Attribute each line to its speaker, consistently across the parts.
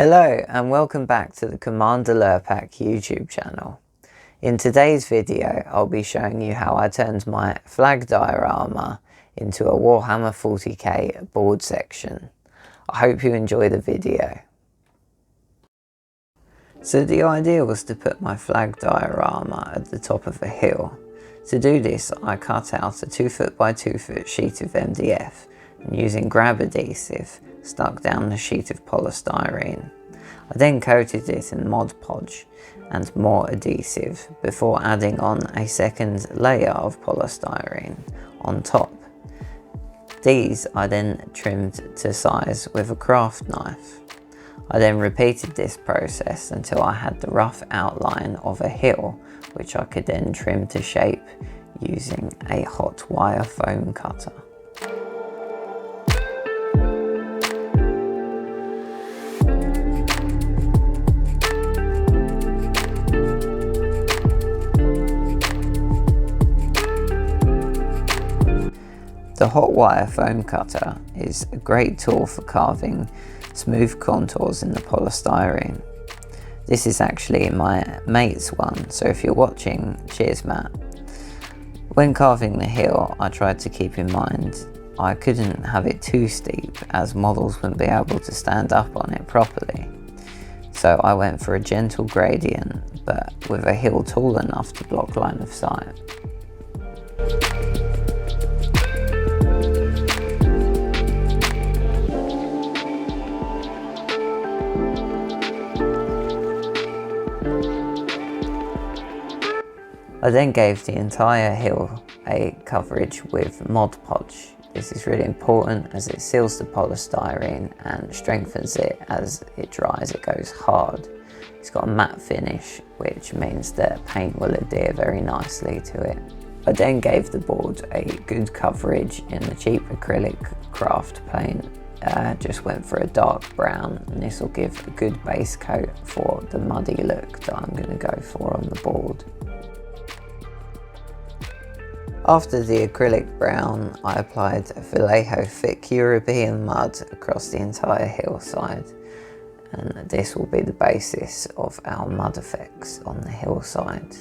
Speaker 1: Hello and welcome back to the Commander Lurpack YouTube channel. In today's video I'll be showing you how I turned my flag diorama into a Warhammer 40k board section. I hope you enjoy the video. So the idea was to put my flag diorama at the top of a hill. To do this I cut out a 2 foot by 2 foot sheet of MDF and using grab adhesive stuck down the sheet of polystyrene. I then coated it in Mod Podge and more adhesive before adding on a second layer of polystyrene on top. These I then trimmed to size with a craft knife. I then repeated this process until I had the rough outline of a hill, which I could then trim to shape using a hot wire foam cutter. The hot wire foam cutter is a great tool for carving smooth contours in the polystyrene. This is actually my mate's one, so if you're watching, cheers Matt. When carving the hill, I tried to keep in mind I couldn't have it too steep as models wouldn't be able to stand up on it properly. So I went for a gentle gradient, but with a hill tall enough to block line of sight. I then gave the entire hill a coverage with Mod Podge. This is really important as it seals the polystyrene and strengthens it as it dries. It goes hard. It's got a matte finish, which means that paint will adhere very nicely to it. I then gave the board a good coverage in the cheap acrylic craft paint. Just went for a dark brown, and this will give a good base coat for the muddy look that I'm going to go for on the board. After the acrylic brown, I applied a Vallejo thick European mud across the entire hillside, and this will be the basis of our mud effects on the hillside.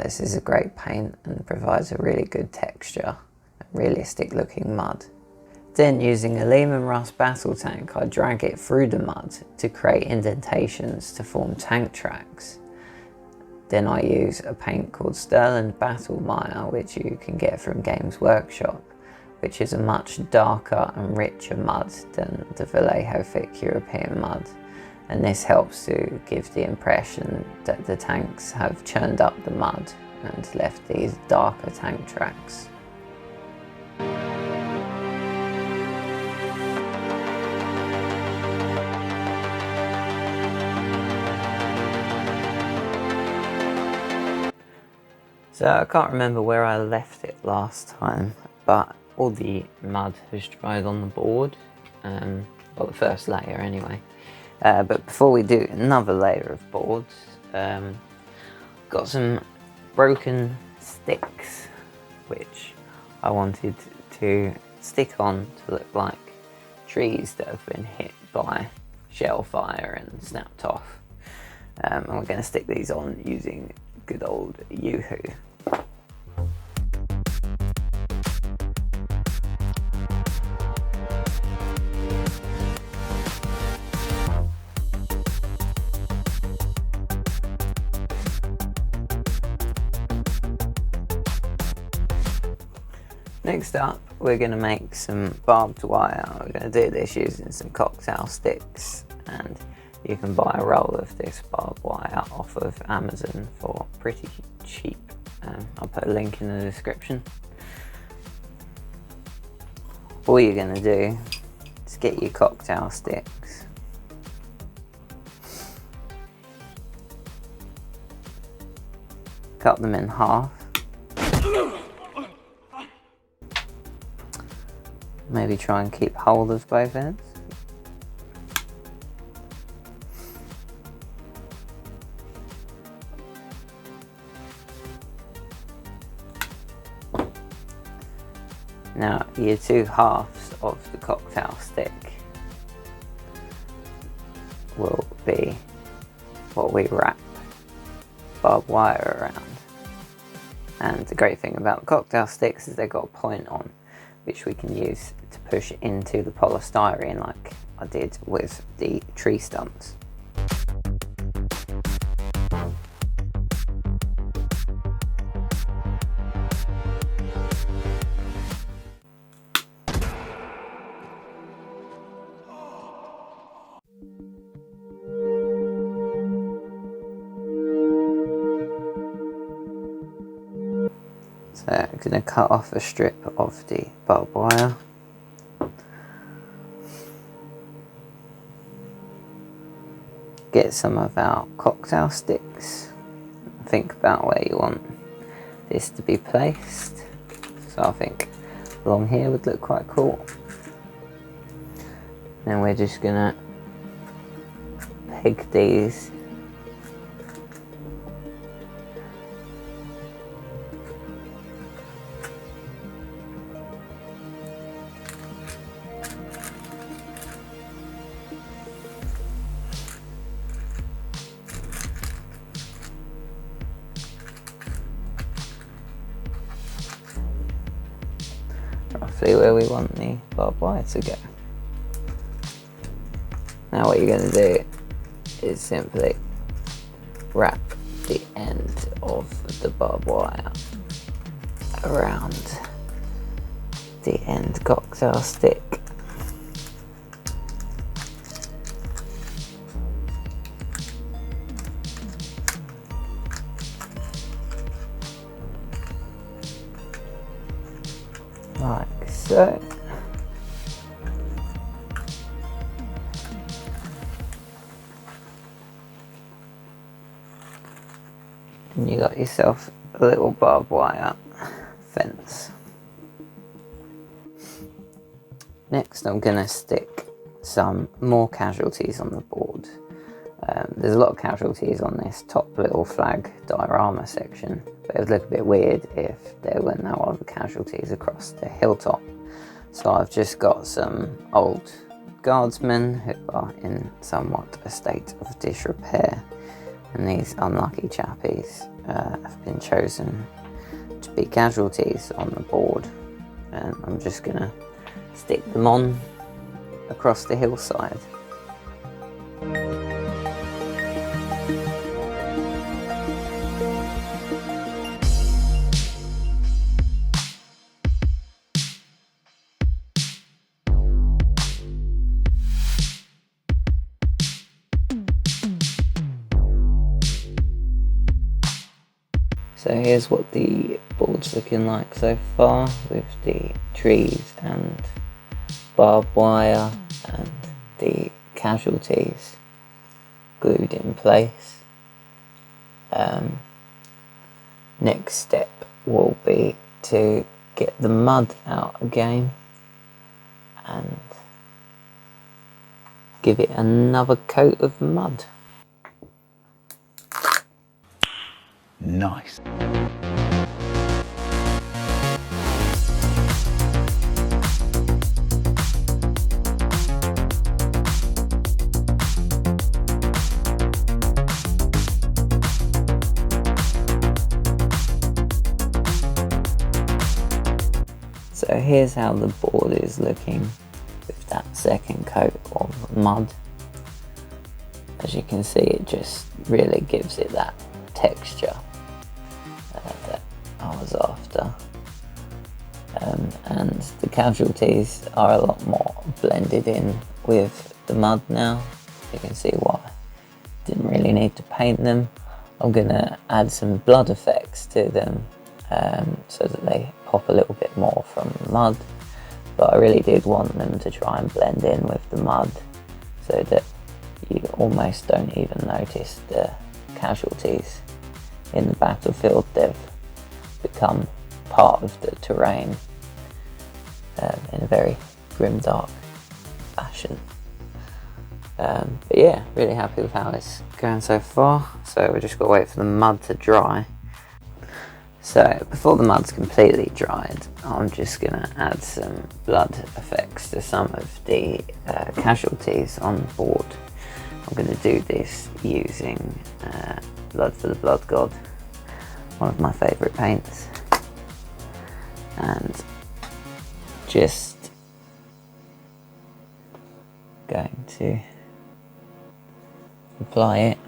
Speaker 1: This is a great paint and provides a really good texture, a realistic looking mud. Then using a Lehman Russ battle tank, I drag it through the mud to create indentations to form tank tracks. Then I use a paint called Sterling Battle Mire, which you can get from Games Workshop, which is a much darker and richer mud than the Vallejo thick European mud. And this helps to give the impression that the tanks have churned up the mud and left these darker tank tracks. So I can't remember where I left it last time, but all the mud has dried on the board, well, the first layer anyway. But before we do another layer of boards, got some broken sticks which I wanted to stick on to look like trees that have been hit by shell fire and snapped off. And we're going to stick these on using good old Yoo-hoo. Next up, we're going to make some barbed wire. We're going to do this using some cocktail sticks, and you can buy a roll of this barbed wire off of Amazon for pretty cheap. I'll put a link in the description. All you're going to do is get your cocktail sticks, cut them in half, maybe try and keep hold of both ends. Now your two halves of the cocktail stick will be what we wrap barbed wire around. And the great thing about the cocktail sticks is they've got a point on, which we can use to push into the polystyrene like I did with the tree stumps. So I'm going to cut off a strip of the barbed wire. Get some of our cocktail sticks. Think about where you want this to be placed. So I think along here would look quite cool. Then we're just going to peg these roughly where we want the barbed wire to go. Now what you're going to do is simply wrap the end of the barbed wire around the end cocktail stick. Like so. And you got yourself a little barbed wire fence. Next I'm going to stick some more casualties on the board. There's a lot of casualties on this top little flag diorama section, but it would look a bit weird if there were no other casualties across the hilltop. So I've just got some old guardsmen who are in somewhat a state of disrepair, and these unlucky chappies have been chosen to be casualties on the board, and I'm just going to stick them on across the hillside. So here's what the board's looking like so far, with the trees and barbed wire and the casualties glued in place. Next step will be to get the mud out again and give it another coat of mud.
Speaker 2: Nice.
Speaker 1: So here's how the board is looking with that second coat of mud. As you can see, it just really gives it that texture that I was after. And the casualties are a lot more blended in with the mud now. You can see why I didn't really need to paint them. I'm gonna add some blood effects to them so that they pop a little bit more from the mud, but I really did want them to try and blend in with the mud so that you almost don't even notice the casualties in the battlefield. They've become part of the terrain in a very grimdark fashion. But yeah, really happy with how it's going so far. So we're just got to wait for the mud to dry. So before the mud's completely dried, I'm just going to add some blood effects to some of the casualties on the board. I'm going to do this using Blood for the Blood God, one of my favourite paints, and just going to apply it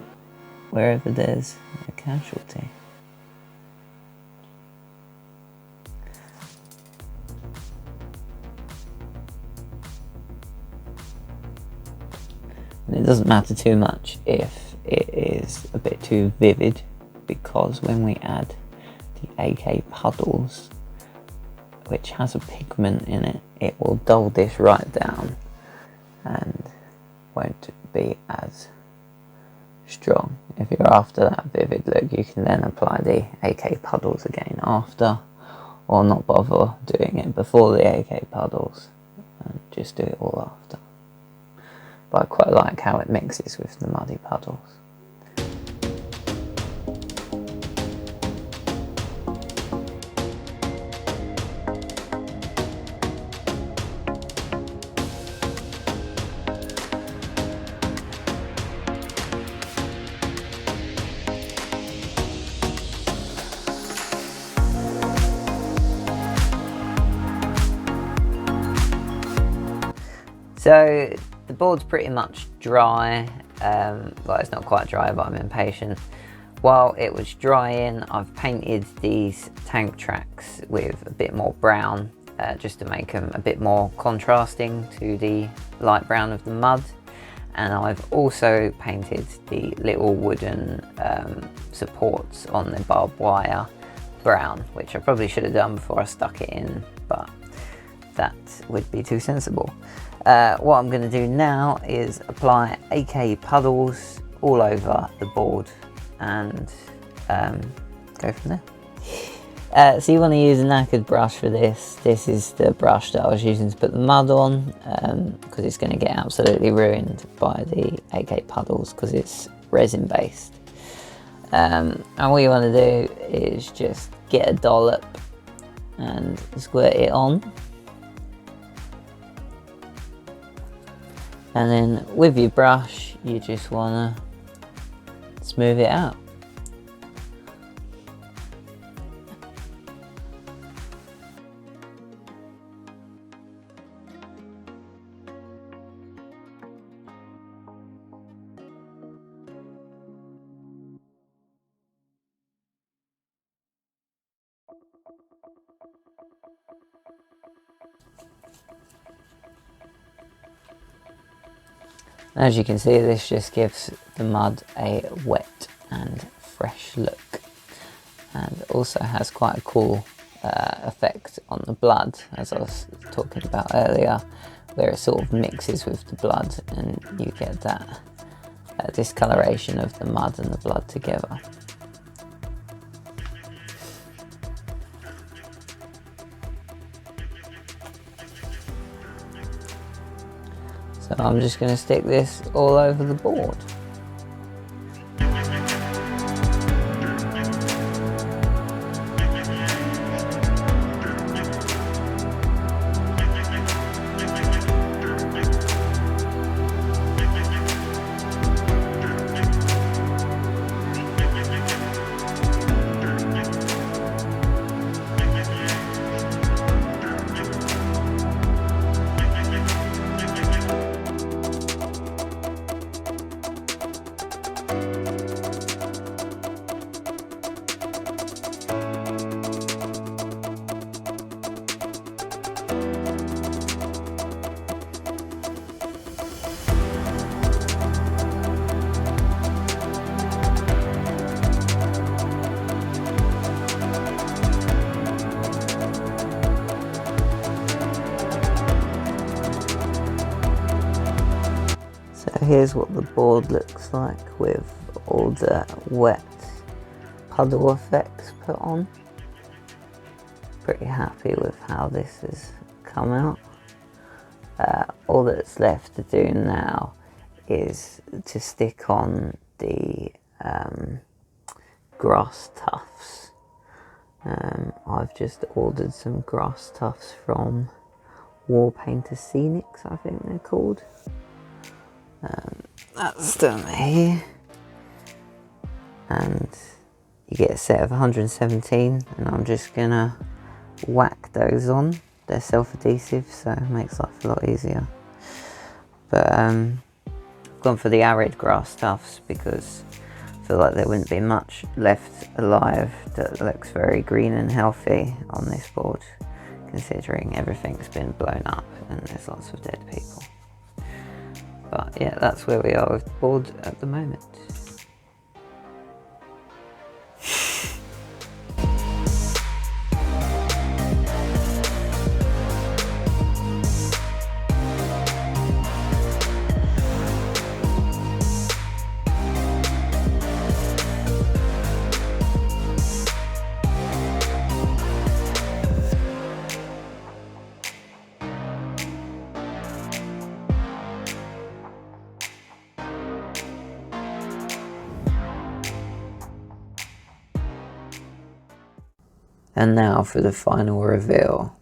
Speaker 1: wherever there's a casualty. And it doesn't matter too much if it is a bit too vivid, because when we add the AK puddles, which has a pigment in it, it will dull this right down and won't be as strong. If you're after that vivid look, you can then apply the AK puddles again after, or not bother doing it before the AK puddles and just do it all after. But I quite like how it mixes with the muddy puddles. So the board's pretty much dry. Well, it's not quite dry, but I'm impatient. While it was drying, I've painted these tank tracks with a bit more brown, just to make them a bit more contrasting to the light brown of the mud. And I've also painted the little wooden supports on the barbed wire brown, which I probably should have done before I stuck it in, but that would be too sensible. What I'm going to do now is apply AK puddles all over the board and go from there. So you want to use a knackered brush for this. This is the brush that I was using to put the mud on, because it's going to get absolutely ruined by the AK puddles because it's resin based. And what you want to do is just get a dollop and squirt it on. And then with your brush, you just want to smooth it out. As you can see, this just gives the mud a wet and fresh look, and also has quite a cool effect on the blood, as I was talking about earlier, where it sort of mixes with the blood and you get that discoloration of the mud and the blood together. So I'm just going to stick this all over the board. Here's what the board looks like with all the wet puddle effects put on. Pretty happy with how this has come out. All that's left to do now is to stick on the grass tufts. I've just ordered some grass tufts from War Painter Scenics, I think they're called. that's done here. And you get a set of 117, and I'm just gonna whack those on. They're self-adhesive, so it makes life a lot easier. But I've gone for the arid grass tufts because I feel like there wouldn't be much left alive that looks very green and healthy on this board, considering everything's been blown up and there's lots of dead people. But yeah, that's where we are with the board at the moment. And now for the final reveal.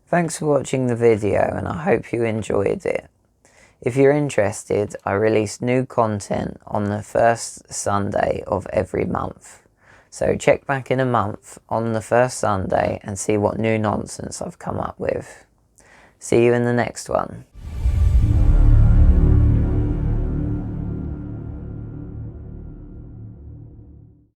Speaker 1: Thanks for watching the video, and I hope you enjoyed it. If you're interested, I release new content on the first Sunday of every month. So check back in a month on the first Sunday and see what new nonsense I've come up with. See you in the next one.